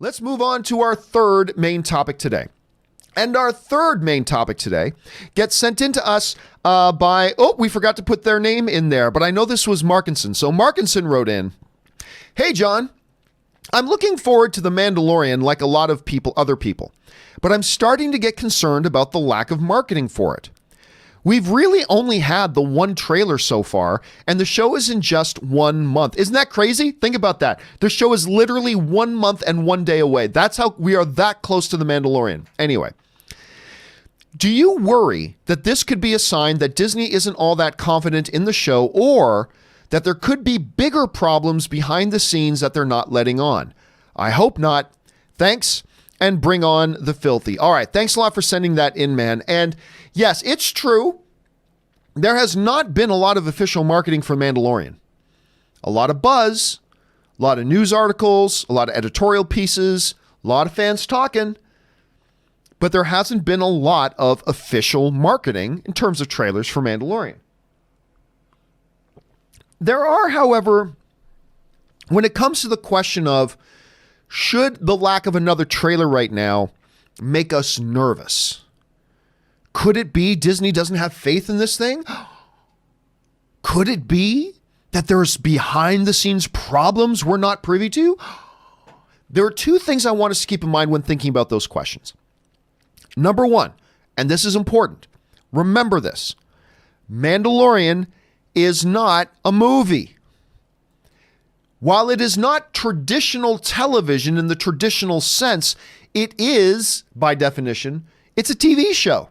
Let's move on to our third main topic today. And our third main topic today gets sent in to us we forgot to put their name in there, but I know this was Markinson. So Markinson wrote in, "Hey, John, I'm looking forward to The Mandalorian like a lot of other people, but I'm starting to get concerned about the lack of marketing for it. We've really only had the one trailer so far, and the show is in just 1 month. Isn't that crazy? Think about that. The show is literally 1 month and 1 day away. That's how we are that close to The Mandalorian. Anyway, do you worry that this could be a sign that Disney isn't all that confident in the show, or that there could be bigger problems behind the scenes that they're not letting on? I hope not. Thanks, and bring on the filthy." All right, thanks a lot for sending that in, man. And yes, it's true. There has not been a lot of official marketing for Mandalorian. A lot of buzz, a lot of news articles, a lot of editorial pieces, a lot of fans talking, but there hasn't been a lot of official marketing in terms of trailers for Mandalorian. There are, however, when it comes to the question of should the lack of another trailer right now make us nervous? Could it be Disney doesn't have faith in this thing? Could it be that there's behind the scenes problems we're not privy to? There are two things I want us to keep in mind when thinking about those questions. Number one, and this is important, remember this: Mandalorian is not a movie. While it is not traditional television in the traditional sense, it is, by definition, it's a TV show.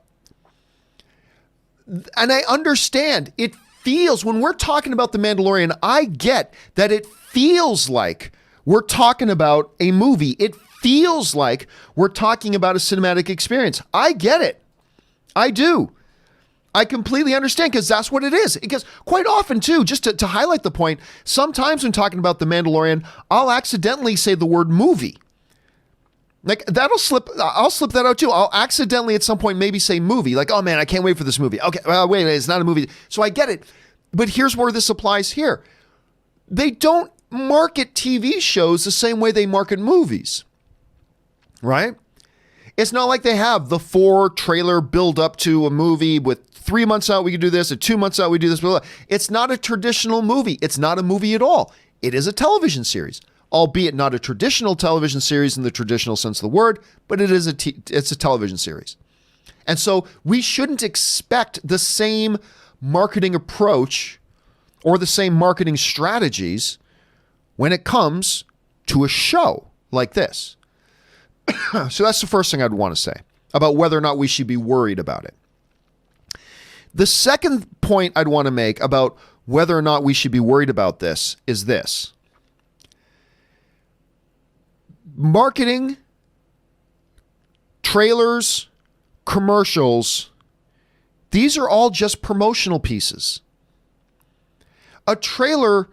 And I understand it feels, when we're talking about The Mandalorian, I get that it feels like we're talking about a movie. It feels like we're talking about a cinematic experience. I get it. I do. I completely understand, because that's what it is. Because quite often too, just to highlight the point, sometimes when talking about The Mandalorian, I'll accidentally say the word movie. Like I'll slip that out too. I'll accidentally at some point maybe say movie, like, oh man, I can't wait for this movie. Okay, wait, it's not a movie. So I get it. But here's where this applies here. They don't market TV shows the same way they market movies, right? It's not like they have the 4 trailer build up to a movie with 3 months out we can do this, and 2 months out we do this. Blah, blah. It's not a traditional movie. It's not a movie at all. It is a television series, albeit not a traditional television series in the traditional sense of the word, but it's a television series. And so we shouldn't expect the same marketing approach or the same marketing strategies when it comes to a show like this. So that's the first thing I'd want to say about whether or not we should be worried about it. The second point I'd want to make about whether or not we should be worried about this is this. Marketing, trailers, commercials, these are all just promotional pieces. A trailer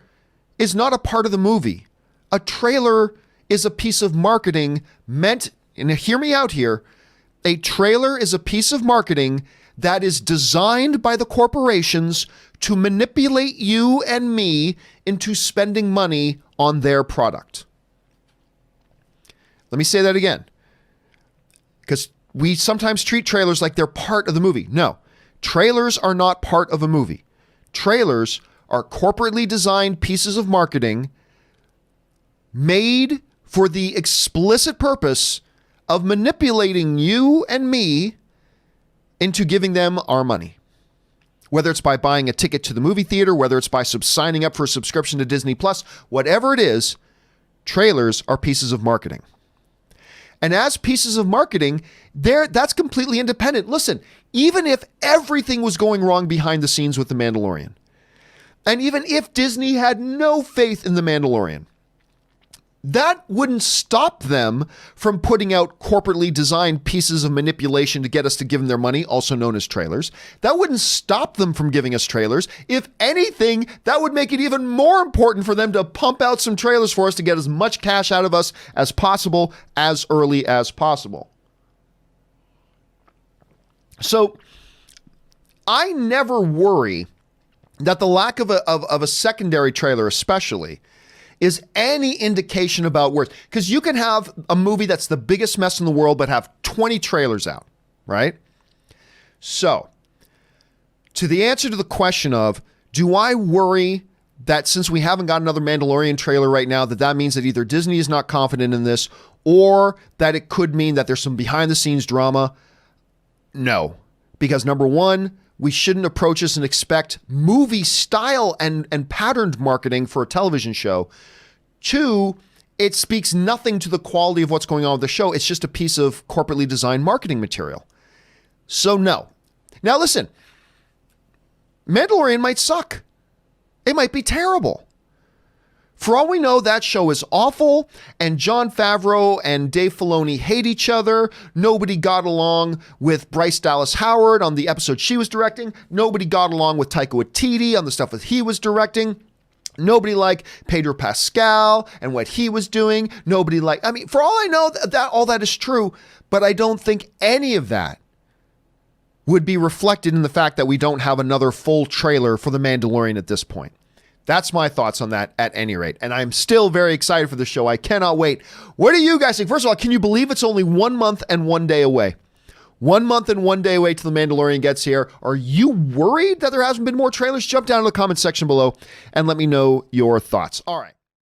is not a part of the movie. A trailer is a piece of marketing meant, and hear me out here, a trailer is a piece of marketing that is designed by the corporations to manipulate you and me into spending money on their product. Let me say that again, because we sometimes treat trailers like they're part of the movie. No, trailers are not part of a movie. Trailers are corporately designed pieces of marketing made for the explicit purpose of manipulating you and me into giving them our money. Whether it's by buying a ticket to the movie theater, whether it's by signing up for a subscription to Disney Plus, whatever it is, trailers are pieces of marketing. And as pieces of marketing, that's completely independent. Listen, even if everything was going wrong behind the scenes with The Mandalorian, and even if Disney had no faith in The Mandalorian, that wouldn't stop them from putting out corporately designed pieces of manipulation to get us to give them their money, also known as trailers. That wouldn't stop them from giving us trailers. If anything, that would make it even more important for them to pump out some trailers for us to get as much cash out of us as possible, as early as possible. So I never worry that the lack of a secondary trailer especially is any indication about worth. Because you can have a movie that's the biggest mess in the world, but have 20 trailers out, right? So, to the answer to the question of, do I worry that since we haven't got another Mandalorian trailer right now, that means that either Disney is not confident in this, or that it could mean that there's some behind-the-scenes drama? No. Because number one, we shouldn't approach this and expect movie style and patterned marketing for a television show. Two, it speaks nothing to the quality of what's going on with the show. It's just a piece of corporately designed marketing material. So no. Now listen, Mandalorian might suck. It might be terrible. For all we know, that show is awful, and Jon Favreau and Dave Filoni hate each other. Nobody got along with Bryce Dallas Howard on the episode she was directing. Nobody got along with Taika Waititi on the stuff that he was directing. Nobody liked Pedro Pascal and what he was doing. Nobody liked, I mean, for all I know, that all that is true, but I don't think any of that would be reflected in the fact that we don't have another full trailer for The Mandalorian at this point. That's my thoughts on that at any rate. And I'm still very excited for the show. I cannot wait. What do you guys think? First of all, can you believe it's only 1 month and 1 day away? 1 month and 1 day away till The Mandalorian gets here. Are you worried that there hasn't been more trailers? Jump down in the comment section below and let me know your thoughts. All right.